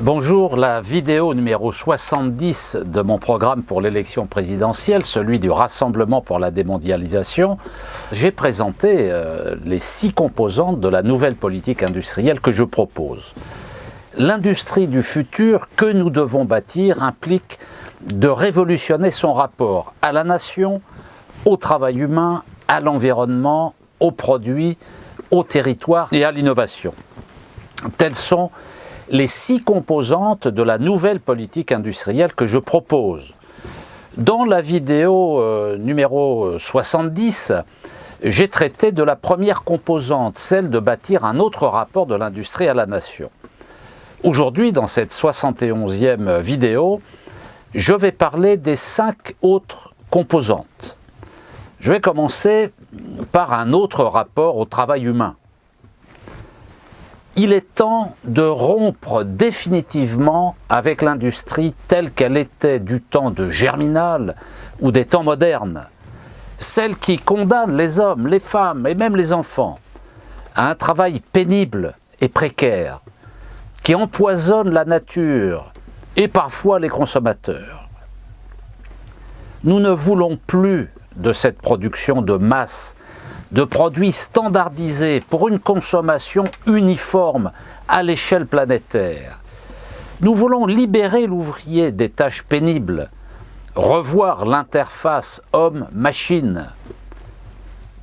Bonjour, la vidéo numéro 70 de mon programme pour l'élection présidentielle, celui du Rassemblement pour la démondialisation, j'ai présenté les 6 composantes de la nouvelle politique industrielle que je propose. L'industrie du futur que nous devons bâtir implique de révolutionner son rapport à la nation, au travail humain, à l'environnement, aux produits, au territoire et à l'innovation. Telles sont les 6 composantes de la nouvelle politique industrielle que je propose. Dans la vidéo numéro 70, j'ai traité de la première composante, celle de bâtir un autre rapport de l'industrie à la nation. Aujourd'hui, dans cette 71e vidéo, je vais parler des 5 autres composantes. Je vais commencer par un autre rapport au travail humain. Il est temps de rompre définitivement avec l'industrie telle qu'elle était du temps de Germinal ou des temps modernes, celle qui condamne les hommes, les femmes et même les enfants à un travail pénible et précaire, qui empoisonne la nature et parfois les consommateurs. Nous ne voulons plus de cette production de masse, de produits standardisés pour une consommation uniforme à l'échelle planétaire. Nous voulons libérer l'ouvrier des tâches pénibles, revoir l'interface homme-machine.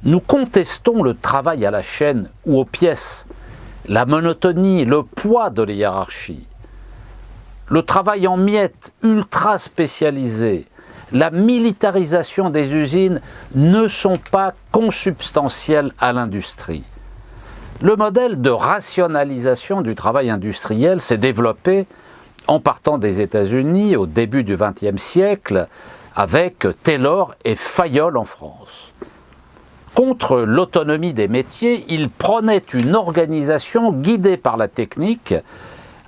Nous contestons le travail à la chaîne ou aux pièces, la monotonie, le poids de la hiérarchie. Le travail en miettes ultra spécialisé, la militarisation des usines ne sont pas consubstantiels à l'industrie. Le modèle de rationalisation du travail industriel s'est développé en partant des États-Unis au début du XXe siècle avec Taylor et Fayol en France. Contre l'autonomie des métiers, il prônait une organisation guidée par la technique,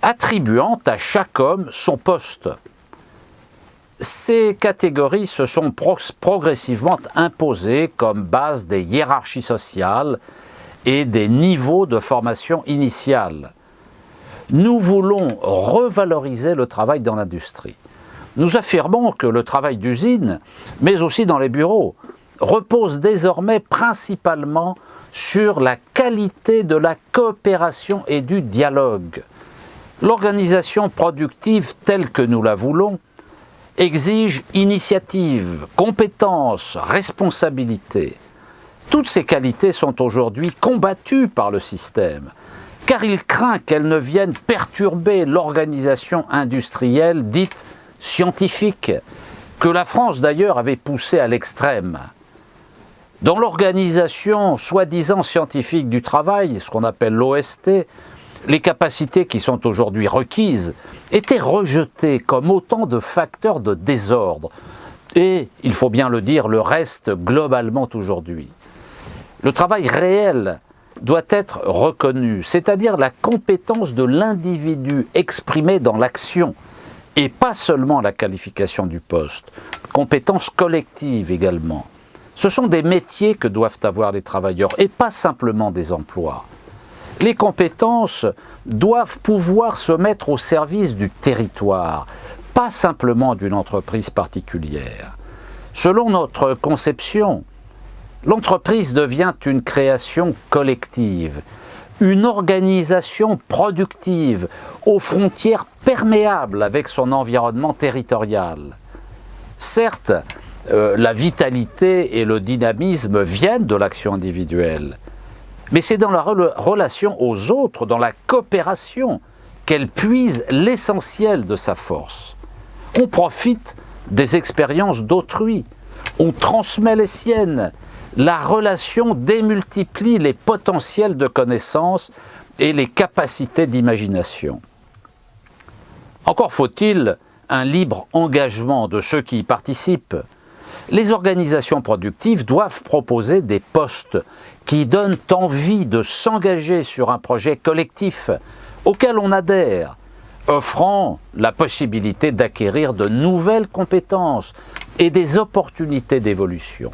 attribuant à chaque homme son poste. Ces catégories se sont progressivement imposées comme base des hiérarchies sociales et des niveaux de formation initiale. Nous voulons revaloriser le travail dans l'industrie. Nous affirmons que le travail d'usine, mais aussi dans les bureaux, repose désormais principalement sur la qualité de la coopération et du dialogue. L'organisation productive telle que nous la voulons exige initiative, compétence, responsabilité. Toutes ces qualités sont aujourd'hui combattues par le système, car il craint qu'elles ne viennent perturber l'organisation industrielle dite scientifique, que la France d'ailleurs avait poussée à l'extrême. Dans l'organisation soi-disant scientifique du travail, ce qu'on appelle l'OST, les capacités qui sont aujourd'hui requises étaient rejetées comme autant de facteurs de désordre. Et, il faut bien le dire, le reste globalement aujourd'hui. Le travail réel doit être reconnu, c'est-à-dire la compétence de l'individu exprimée dans l'action, et pas seulement la qualification du poste, compétence collective également. Ce sont des métiers que doivent avoir les travailleurs, et pas simplement des emplois. Les compétences doivent pouvoir se mettre au service du territoire, pas simplement d'une entreprise particulière. Selon notre conception, l'entreprise devient une création collective, une organisation productive, aux frontières perméables avec son environnement territorial. Certes, la vitalité et le dynamisme viennent de l'action individuelle, mais c'est dans la relation aux autres, dans la coopération, qu'elle puise l'essentiel de sa force. On profite des expériences d'autrui, on transmet les siennes, la relation démultiplie les potentiels de connaissance et les capacités d'imagination. Encore faut-il un libre engagement de ceux qui y participent. Les organisations productives doivent proposer des postes qui donnent envie de s'engager sur un projet collectif auquel on adhère, offrant la possibilité d'acquérir de nouvelles compétences et des opportunités d'évolution.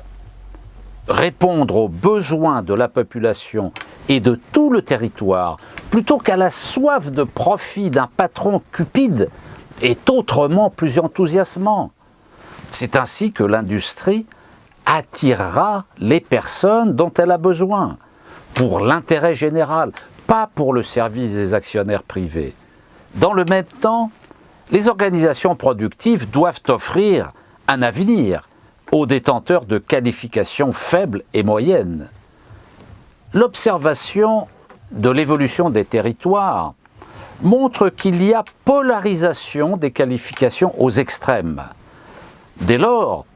répondre aux besoins de la population et de tout le territoire, plutôt qu'à la soif de profit d'un patron cupide, est autrement plus enthousiasmant. C'est ainsi que l'industrie attirera les personnes dont elle a besoin, pour l'intérêt général, pas pour le service des actionnaires privés. Dans le même temps, les organisations productives doivent offrir un avenir aux détenteurs de qualifications faibles et moyennes. L'observation de l'évolution des territoires montre qu'il y a polarisation des qualifications aux extrêmes. Dès lors,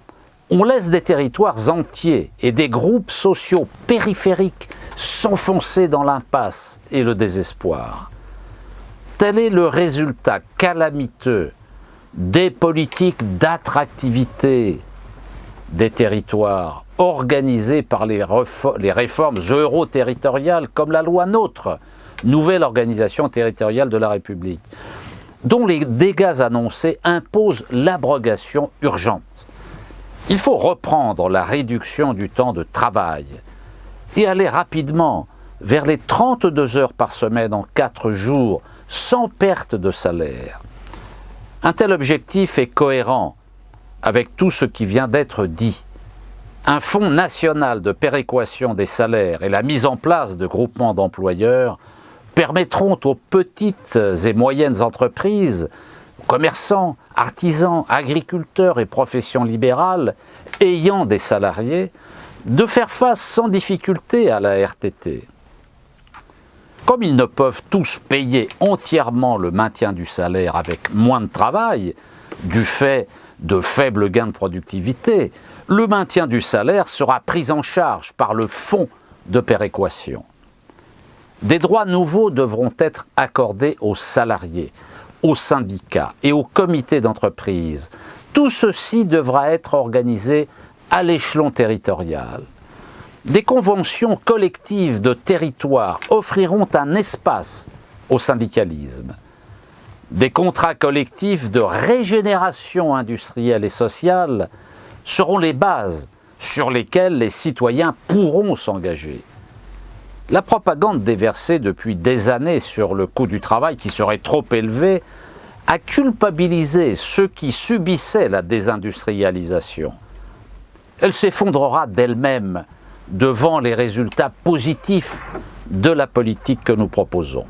on laisse des territoires entiers et des groupes sociaux périphériques s'enfoncer dans l'impasse et le désespoir. Tel est le résultat calamiteux des politiques d'attractivité des territoires organisées par les réformes euro-territoriales comme la loi NOTRe, nouvelle organisation territoriale de la République, dont les dégâts annoncés imposent l'abrogation urgente. Il faut reprendre la réduction du temps de travail et aller rapidement vers les 32 heures par semaine en 4 jours, sans perte de salaire. Un tel objectif est cohérent avec tout ce qui vient d'être dit. Un fonds national de péréquation des salaires et la mise en place de groupements d'employeurs permettront aux petites et moyennes entreprises, commerçants, artisans, agriculteurs et professions libérales ayant des salariés, de faire face sans difficulté à la RTT. Comme ils ne peuvent tous payer entièrement le maintien du salaire avec moins de travail, du fait de faibles gains de productivité, le maintien du salaire sera pris en charge par le fonds de péréquation. Des droits nouveaux devront être accordés aux salariés, aux syndicats et aux comités d'entreprise. Tout ceci devra être organisé à l'échelon territorial. Des conventions collectives de territoire offriront un espace au syndicalisme. Des contrats collectifs de régénération industrielle et sociale seront les bases sur lesquelles les citoyens pourront s'engager. La propagande déversée depuis des années sur le coût du travail qui serait trop élevé a culpabilisé ceux qui subissaient la désindustrialisation. Elle s'effondrera d'elle-même devant les résultats positifs de la politique que nous proposons.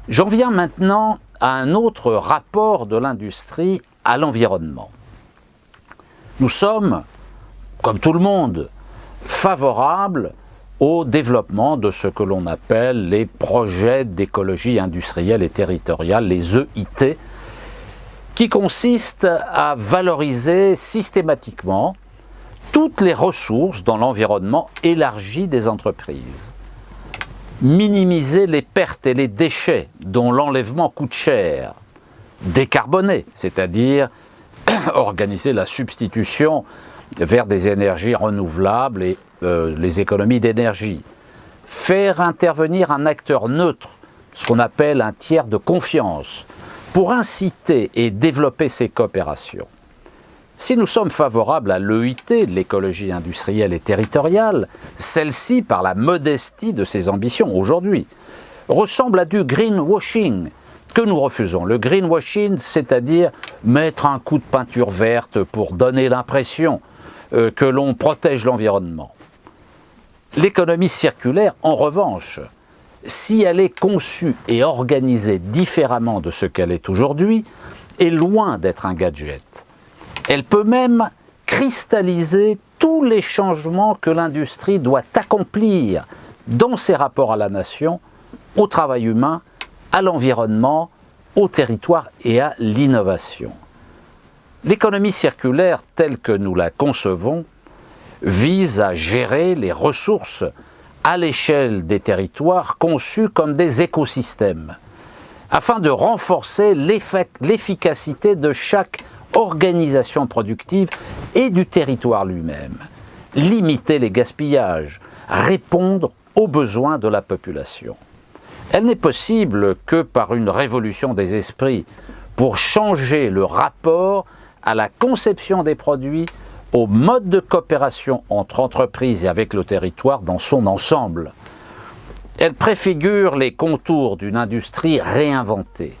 J'en viens maintenant à un autre rapport de l'industrie à l'environnement. Nous sommes, comme tout le monde, favorables au développement de ce que l'on appelle les projets d'écologie industrielle et territoriale, les EIT, qui consistent à valoriser systématiquement toutes les ressources dans l'environnement élargi des entreprises. Minimiser les pertes et les déchets dont l'enlèvement coûte cher. Décarboner, c'est-à-dire organiser la substitution vers des énergies renouvelables et les économies d'énergie. Faire intervenir un acteur neutre, ce qu'on appelle un tiers de confiance, pour inciter et développer ces coopérations. Si nous sommes favorables à l'EIT, l'écologie industrielle et territoriale, celle-ci, par la modestie de ses ambitions aujourd'hui, ressemble à du greenwashing que nous refusons. Le greenwashing, c'est-à-dire mettre un coup de peinture verte pour donner l'impression que l'on protège l'environnement. L'économie circulaire, en revanche, si elle est conçue et organisée différemment de ce qu'elle est aujourd'hui, est loin d'être un gadget. Elle peut même cristalliser tous les changements que l'industrie doit accomplir dans ses rapports à la nation, au travail humain, à l'environnement, au territoire et à l'innovation. L'économie circulaire telle que nous la concevons vise à gérer les ressources à l'échelle des territoires conçus comme des écosystèmes, afin de renforcer l'efficacité de chaque organisation productive et du territoire lui-même, limiter les gaspillages, répondre aux besoins de la population. Elle n'est possible que par une révolution des esprits pour changer le rapport à la conception des produits, au mode de coopération entre entreprises et avec le territoire dans son ensemble. Elle préfigure les contours d'une industrie réinventée.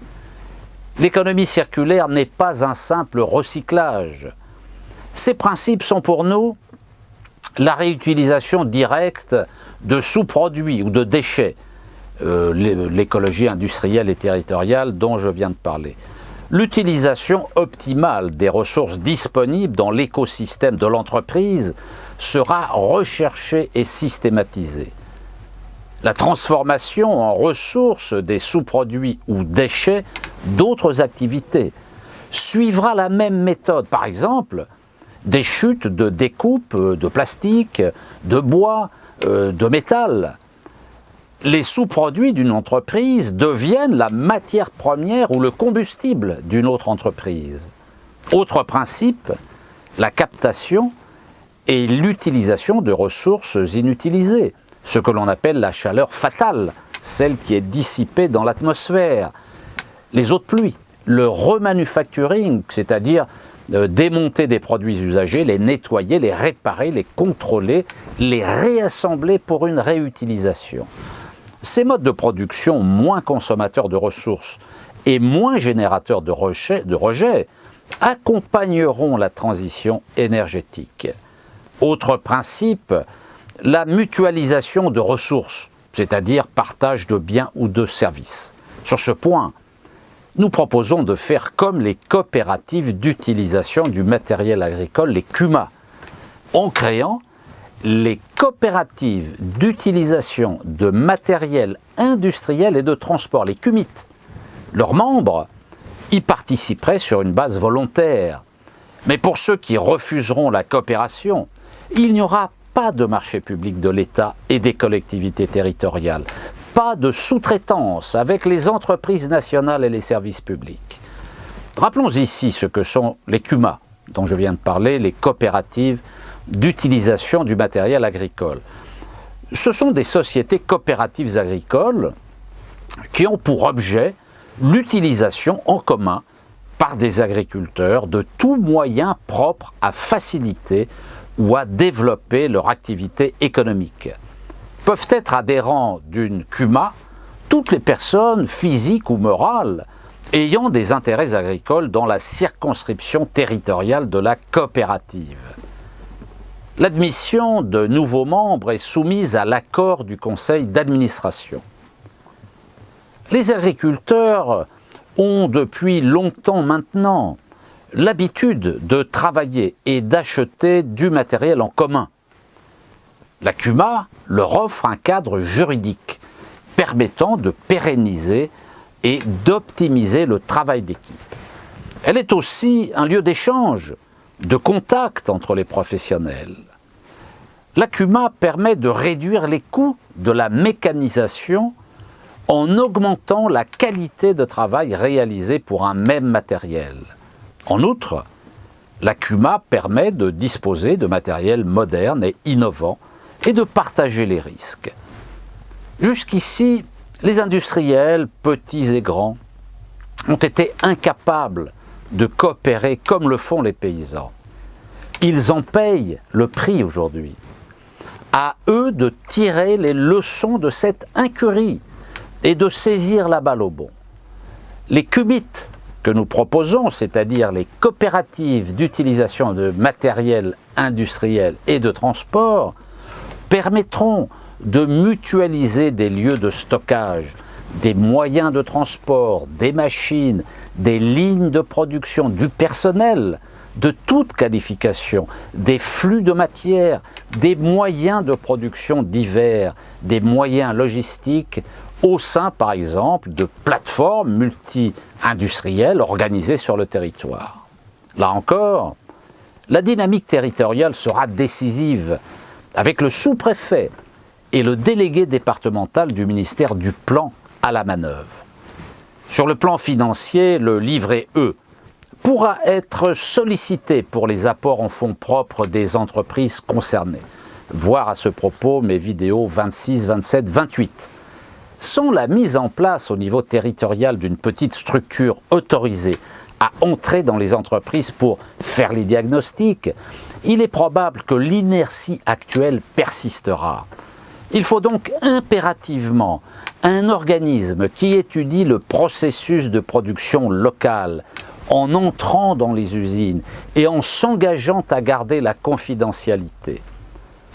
L'économie circulaire n'est pas un simple recyclage. Ces principes sont pour nous la réutilisation directe de sous-produits ou de déchets, l'écologie industrielle et territoriale dont je viens de parler. L'utilisation optimale des ressources disponibles dans l'écosystème de l'entreprise sera recherchée et systématisée. La transformation en ressources des sous-produits ou déchets d'autres activités suivra la même méthode. Par exemple, des chutes de découpe de plastique, de bois, de métal. Les sous-produits d'une entreprise deviennent la matière première ou le combustible d'une autre entreprise. Autre principe, la captation et l'utilisation de ressources inutilisées, ce que l'on appelle la chaleur fatale, celle qui est dissipée dans l'atmosphère, les eaux de pluie, le remanufacturing, c'est-à-dire démonter des produits usagés, les nettoyer, les réparer, les contrôler, les réassembler pour une réutilisation. Ces modes de production moins consommateurs de ressources et moins générateurs de rejets accompagneront la transition énergétique. Autre principe, la mutualisation de ressources, c'est-à-dire partage de biens ou de services. Sur ce point, nous proposons de faire comme les coopératives d'utilisation du matériel agricole, les CUMA, en créant les coopératives d'utilisation de matériel industriel et de transport, les CUMIT. Leurs membres y participeraient sur une base volontaire. Mais pour ceux qui refuseront la coopération, il n'y aura pas de marché public de l'État et des collectivités territoriales, pas de sous-traitance avec les entreprises nationales et les services publics. Rappelons ici ce que sont les CUMA, dont je viens de parler, les coopératives d'utilisation du matériel agricole. Ce sont des sociétés coopératives agricoles qui ont pour objet l'utilisation en commun par des agriculteurs de tout moyen propre à faciliter ou à développer leur activité économique. Peuvent être adhérents d'une CUMA toutes les personnes physiques ou morales ayant des intérêts agricoles dans la circonscription territoriale de la coopérative. L'admission de nouveaux membres est soumise à l'accord du conseil d'administration. Les agriculteurs ont depuis longtemps maintenant l'habitude de travailler et d'acheter du matériel en commun. La CUMA leur offre un cadre juridique permettant de pérenniser et d'optimiser le travail d'équipe. Elle est aussi un lieu d'échange, de contact entre les professionnels. La CUMA permet de réduire les coûts de la mécanisation en augmentant la qualité de travail réalisé pour un même matériel. En outre, la CUMA permet de disposer de matériel moderne et innovant et de partager les risques. Jusqu'ici, les industriels, petits et grands, ont été incapables de coopérer comme le font les paysans. Ils en payent le prix aujourd'hui. À eux de tirer les leçons de cette incurie et de saisir la balle au bond. Les CUMIT que nous proposons, c'est-à-dire les coopératives d'utilisation de matériel industriel et de transport, permettront de mutualiser des lieux de stockage, des moyens de transport, des machines, des lignes de production, du personnel, de toute qualification, des flux de matière, des moyens de production divers, des moyens logistiques, au sein, par exemple, de plateformes multi-industrielles organisées sur le territoire. Là encore, la dynamique territoriale sera décisive, avec le sous-préfet et le délégué départemental du ministère du Plan à la manœuvre. Sur le plan financier, le livret E pourra être sollicité pour les apports en fonds propres des entreprises concernées. Voir à ce propos mes vidéos 26, 27, 28. Sans la mise en place au niveau territorial d'une petite structure autorisée à entrer dans les entreprises pour faire les diagnostics, il est probable que l'inertie actuelle persistera. Il faut donc impérativement un organisme qui étudie le processus de production locale en entrant dans les usines et en s'engageant à garder la confidentialité.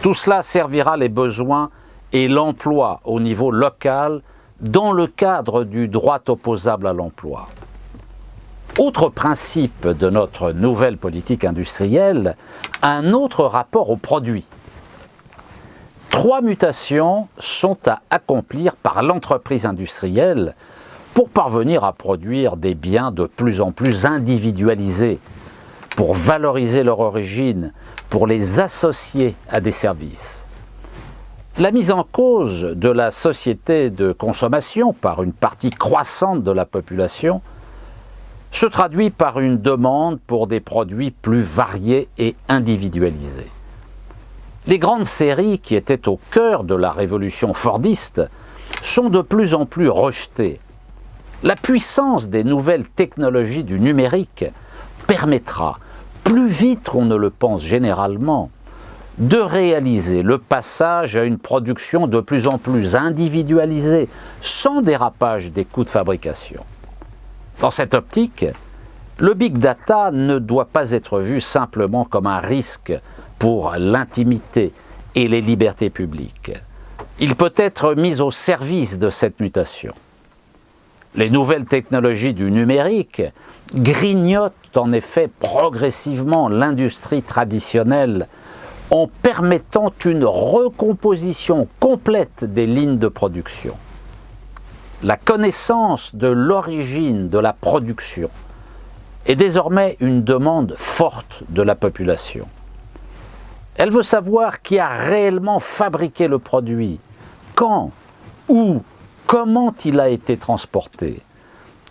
Tout cela servira les besoins et l'emploi au niveau local dans le cadre du droit opposable à l'emploi. Autre principe de notre nouvelle politique industrielle, un autre rapport aux produits. 3 mutations sont à accomplir par l'entreprise industrielle pour parvenir à produire des biens de plus en plus individualisés, pour valoriser leur origine, pour les associer à des services. La mise en cause de la société de consommation par une partie croissante de la population se traduit par une demande pour des produits plus variés et individualisés. Les grandes séries qui étaient au cœur de la révolution fordiste sont de plus en plus rejetées. La puissance des nouvelles technologies du numérique permettra, plus vite qu'on ne le pense généralement, de réaliser le passage à une production de plus en plus individualisée, sans dérapage des coûts de fabrication. Dans cette optique, le big data ne doit pas être vu simplement comme un risque pour l'intimité et les libertés publiques. Il peut être mis au service de cette mutation. Les nouvelles technologies du numérique grignotent en effet progressivement l'industrie traditionnelle en permettant une recomposition complète des lignes de production. La connaissance de l'origine de la production est désormais une demande forte de la population. Elle veut savoir qui a réellement fabriqué le produit, quand, où, comment il a été transporté.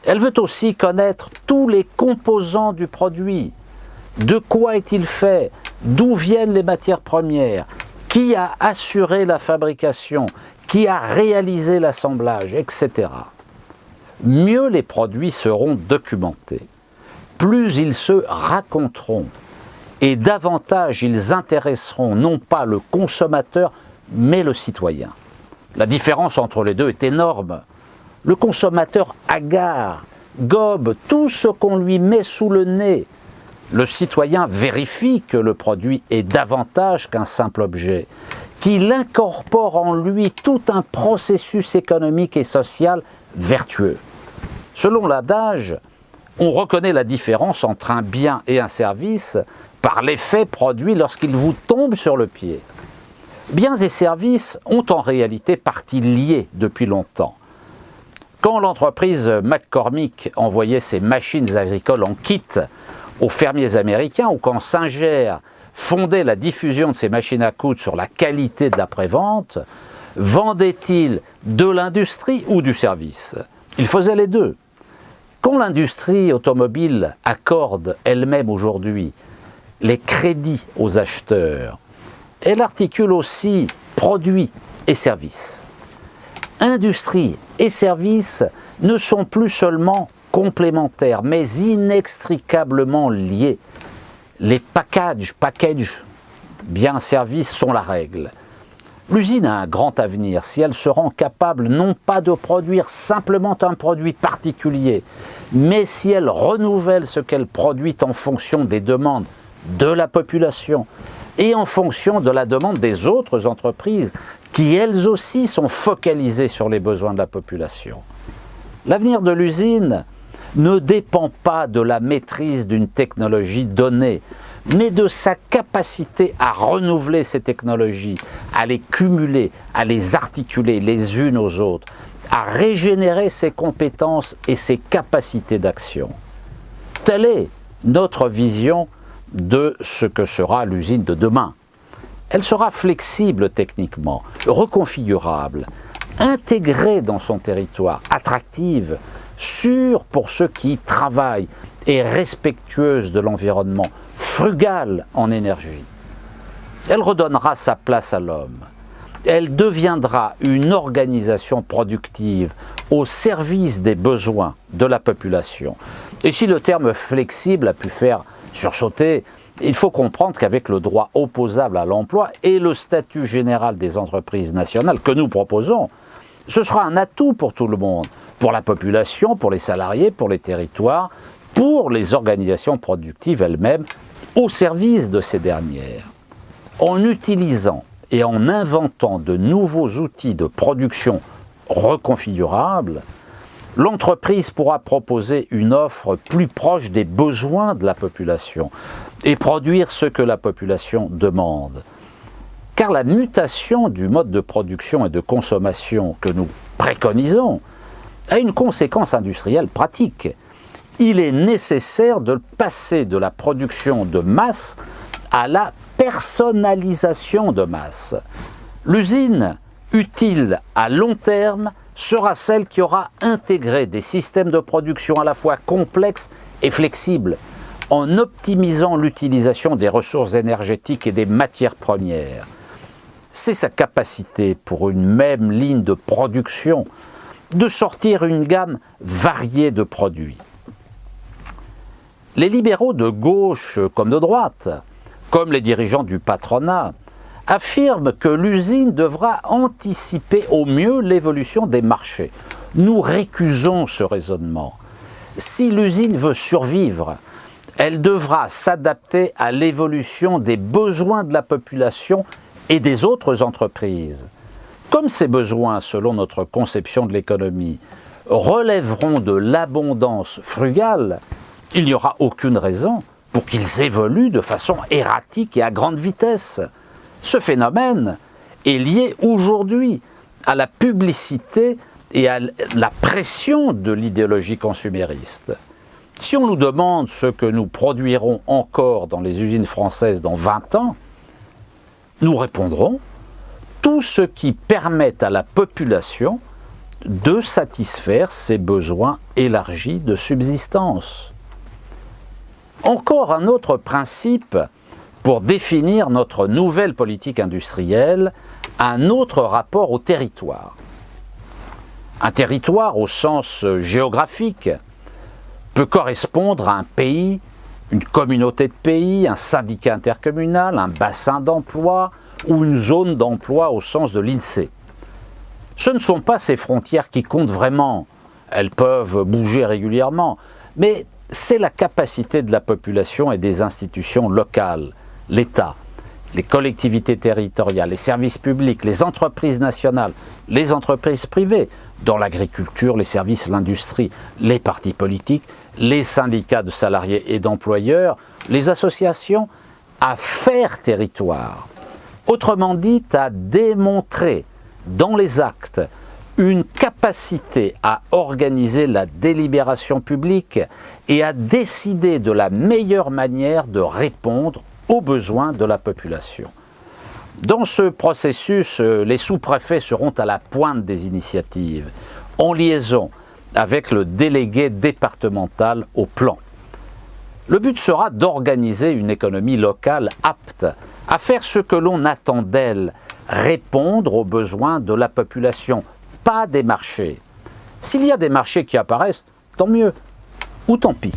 Elle veut aussi connaître tous les composants du produit. De quoi est-il fait? D'où viennent les matières premières? Qui a assuré la fabrication? Qui a réalisé l'assemblage, etc. Mieux les produits seront documentés, plus ils se raconteront et davantage ils intéresseront non pas le consommateur, mais le citoyen. La différence entre les deux est énorme. Le consommateur hagard, gobe tout ce qu'on lui met sous le nez. Le citoyen vérifie que le produit est davantage qu'un simple objet, qu'il incorpore en lui tout un processus économique et social vertueux. Selon l'adage, on reconnaît la différence entre un bien et un service par l'effet produit lorsqu'il vous tombe sur le pied. Biens et services ont en réalité partie liée depuis longtemps. Quand l'entreprise McCormick envoyait ses machines agricoles en kit aux fermiers américains, ou quand Singer fondait la diffusion de ses machines à coudre sur la qualité de l'après-vente, vendait-il de l'industrie ou du service? Il faisait les deux. Quand l'industrie automobile accorde elle-même aujourd'hui les crédits aux acheteurs, elle articule aussi produits et services. Industrie et services ne sont plus seulement complémentaires, mais inextricablement liés. Les packages, biens, services sont la règle. L'usine a un grand avenir si elle se rend capable non pas de produire simplement un produit particulier, mais si elle renouvelle ce qu'elle produit en fonction des demandes de la population et en fonction de la demande des autres entreprises qui elles aussi sont focalisées sur les besoins de la population. L'avenir de l'usine ne dépend pas de la maîtrise d'une technologie donnée, mais de sa capacité à renouveler ces technologies, à les cumuler, à les articuler les unes aux autres, à régénérer ses compétences et ses capacités d'action. Telle est notre vision de ce que sera l'usine de demain. Elle sera flexible techniquement, reconfigurable, intégrée dans son territoire, attractive, sûre pour ceux qui y travaillent et respectueuse de l'environnement, frugale en énergie. Elle redonnera sa place à l'homme. Elle deviendra une organisation productive au service des besoins de la population. Et si le terme flexible a pu faire sursauter, il faut comprendre qu'avec le droit opposable à l'emploi et le statut général des entreprises nationales que nous proposons, ce sera un atout pour tout le monde, pour la population, pour les salariés, pour les territoires, pour les organisations productives elles-mêmes, au service de ces dernières. En utilisant et en inventant de nouveaux outils de production reconfigurables, l'entreprise pourra proposer une offre plus proche des besoins de la population et produire ce que la population demande. Car la mutation du mode de production et de consommation que nous préconisons a une conséquence industrielle pratique. Il est nécessaire de passer de la production de masse à la personnalisation de masse. L'usine utile à long terme sera celle qui aura intégré des systèmes de production à la fois complexes et flexibles, en optimisant l'utilisation des ressources énergétiques et des matières premières. C'est sa capacité pour une même ligne de production de sortir une gamme variée de produits. Les libéraux de gauche comme de droite, comme les dirigeants du patronat, affirment que l'usine devra anticiper au mieux l'évolution des marchés. Nous récusons ce raisonnement. Si l'usine veut survivre, elle devra s'adapter à l'évolution des besoins de la population et des autres entreprises. Comme ces besoins, selon notre conception de l'économie, relèveront de l'abondance frugale, il n'y aura aucune raison pour qu'ils évoluent de façon erratique et à grande vitesse. Ce phénomène est lié aujourd'hui à la publicité et à la pression de l'idéologie consumériste. Si on nous demande ce que nous produirons encore dans les usines françaises dans 20 ans, nous répondrons tout ce qui permet à la population de satisfaire ses besoins élargis de subsistance. Encore un autre principe pour définir notre nouvelle politique industrielle, un autre rapport au territoire. Un territoire au sens géographique peut correspondre à un pays, une communauté de pays, un syndicat intercommunal, un bassin d'emploi ou une zone d'emploi au sens de l'INSEE. Ce ne sont pas ces frontières qui comptent vraiment, elles peuvent bouger régulièrement, mais c'est la capacité de la population et des institutions locales, l'État, les collectivités territoriales, les services publics, les entreprises nationales, les entreprises privées, dans l'agriculture, les services, l'industrie, les partis politiques, les syndicats de salariés et d'employeurs, les associations, à faire territoire. Autrement dit, à démontrer dans les actes une capacité à organiser la délibération publique et à décider de la meilleure manière de répondre aux besoins de la population. Dans ce processus, les sous-préfets seront à la pointe des initiatives, en liaison avec le délégué départemental au plan. Le but sera d'organiser une économie locale apte à faire ce que l'on attend d'elle, répondre aux besoins de la population, pas des marchés. S'il y a des marchés qui apparaissent, tant mieux, ou tant pis.